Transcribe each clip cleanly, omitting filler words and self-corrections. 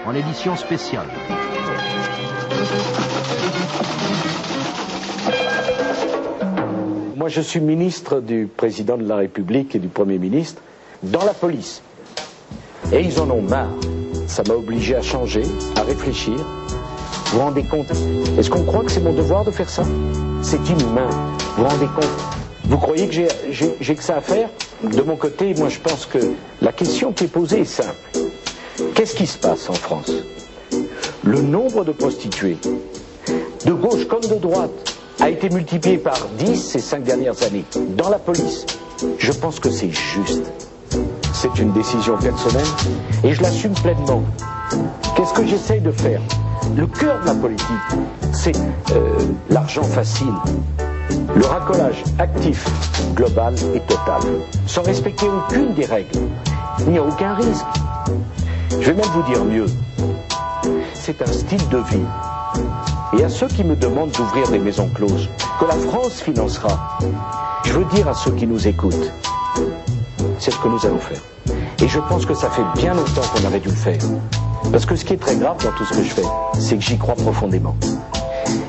en édition spéciale. Moi, je suis ministre du président de la République et du Premier ministre dans la police. Et ils en ont marre. Ça m'a obligé à changer, à réfléchir. Vous vous rendez compte? Est-ce qu'on croit que c'est mon devoir de faire ça? C'est inhumain. Vous vous rendez compte? Vous croyez que j'ai que ça à faire? De mon côté, moi, je pense que la question qui est posée est simple. Qu'est-ce qui se passe en France? Le nombre de prostituées, de gauche comme de droite, a été multiplié par 10 ces 5 dernières années dans la police. Je pense que c'est juste. C'est une décision personnelle et je l'assume pleinement. Qu'est-ce que j'essaye de faire? Le cœur de la politique, c'est l'argent facile. Le racolage actif, global et total, sans respecter aucune des règles. Il n'y a aucun risque. Je vais même vous dire mieux. C'est un style de vie. Et à ceux qui me demandent d'ouvrir des maisons closes, que la France financera, je veux dire à ceux qui nous écoutent, c'est ce que nous allons faire. Et je pense que ça fait bien longtemps qu'on aurait dû le faire. Parce que ce qui est très grave dans tout ce que je fais, c'est que j'y crois profondément.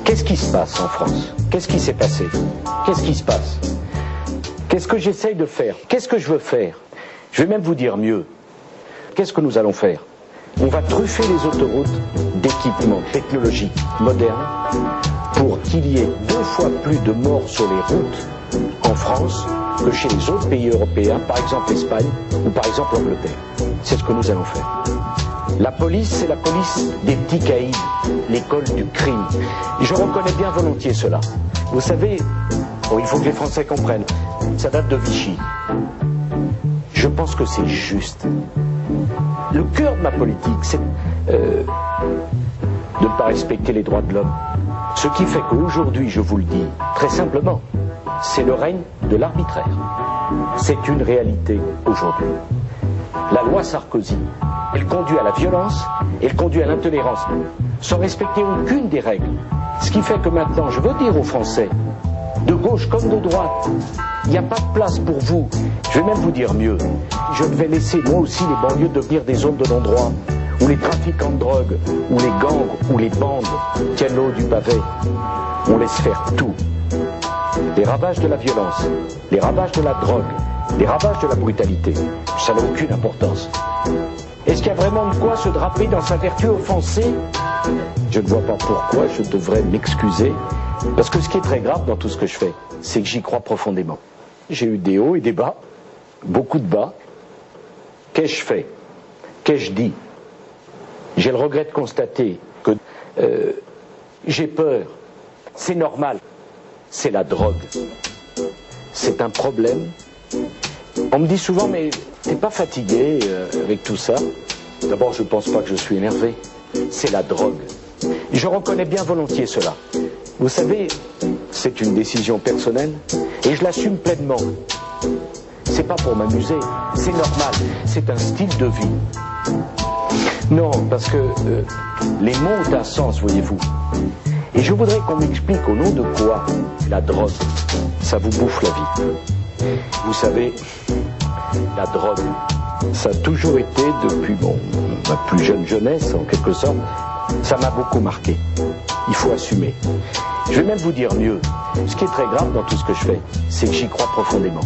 Qu'est-ce qui se passe en France? Qu'est-ce qui s'est passé? Qu'est-ce qui se passe? Qu'est-ce que j'essaye de faire? Qu'est-ce que je veux faire? Je vais même vous dire mieux. Qu'est-ce que nous allons faire? On va truffer les autoroutes d'équipements technologiques modernes pour qu'il y ait 2 fois plus de morts sur les routes en France que chez les autres pays européens, par exemple l'Espagne ou par exemple l'Angleterre. C'est ce que nous allons faire. La police, c'est la police des petits caïds, l'école du crime. Et je reconnais bien volontiers cela. Vous savez, il faut que les Français comprennent, ça date de Vichy. Je pense que c'est juste. Le cœur de ma politique, c'est de ne pas respecter les droits de l'homme. Ce qui fait qu'aujourd'hui, je vous le dis, très simplement, c'est le règne de l'arbitraire. C'est une réalité aujourd'hui. La loi Sarkozy, elle conduit à la violence, elle conduit à l'intolérance, sans respecter aucune des règles. Ce qui fait que maintenant, je veux dire aux Français, de gauche comme de droite, il n'y a pas de place pour vous. Je vais même vous dire mieux. Je vais laisser moi aussi les banlieues devenir des zones de non-droit, où les trafiquants de drogue, où les gangs, où les bandes tiennent l'eau du pavé. On laisse faire tout. Les ravages de la violence, les ravages de la drogue, les ravages de la brutalité, ça n'a aucune importance. Est-ce qu'il y a vraiment de quoi se draper dans sa vertu offensée? Je ne vois pas pourquoi je devrais m'excuser, parce que ce qui est très grave dans tout ce que je fais, c'est que j'y crois profondément. J'ai eu des hauts et des bas, beaucoup de bas. Qu'ai-je fait? Qu'ai-je dit? J'ai le regret de constater que j'ai peur. C'est normal. C'est la drogue. C'est un problème. On me dit souvent, mais t'es pas fatigué avec tout ça? D'abord, je pense pas que je suis énervé. C'est la drogue. Je reconnais bien volontiers cela. Vous savez, c'est une décision personnelle et je l'assume pleinement. C'est pas pour m'amuser, c'est normal, c'est un style de vie. Non, parce que les mots ont un sens, voyez-vous. Et je voudrais qu'on m'explique au nom de quoi la drogue, ça vous bouffe la vie. Vous savez, la drogue, ça a toujours été, depuis ma plus jeune jeunesse, en quelque sorte, ça m'a beaucoup marqué. Il faut assumer. Je vais même vous dire mieux. Ce qui est très grave dans tout ce que je fais, c'est que j'y crois profondément.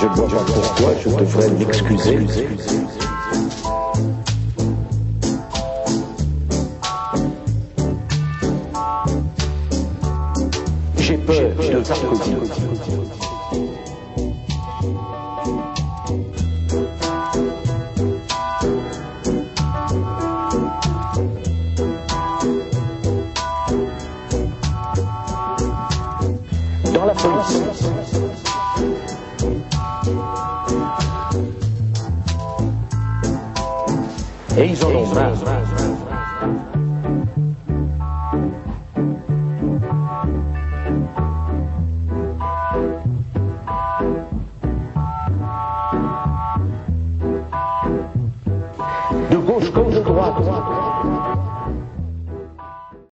Je ne vois pas pourquoi je devrais m'excuser. J'ai peur de Sarkozy. Dans la police. Et ils en ont marre.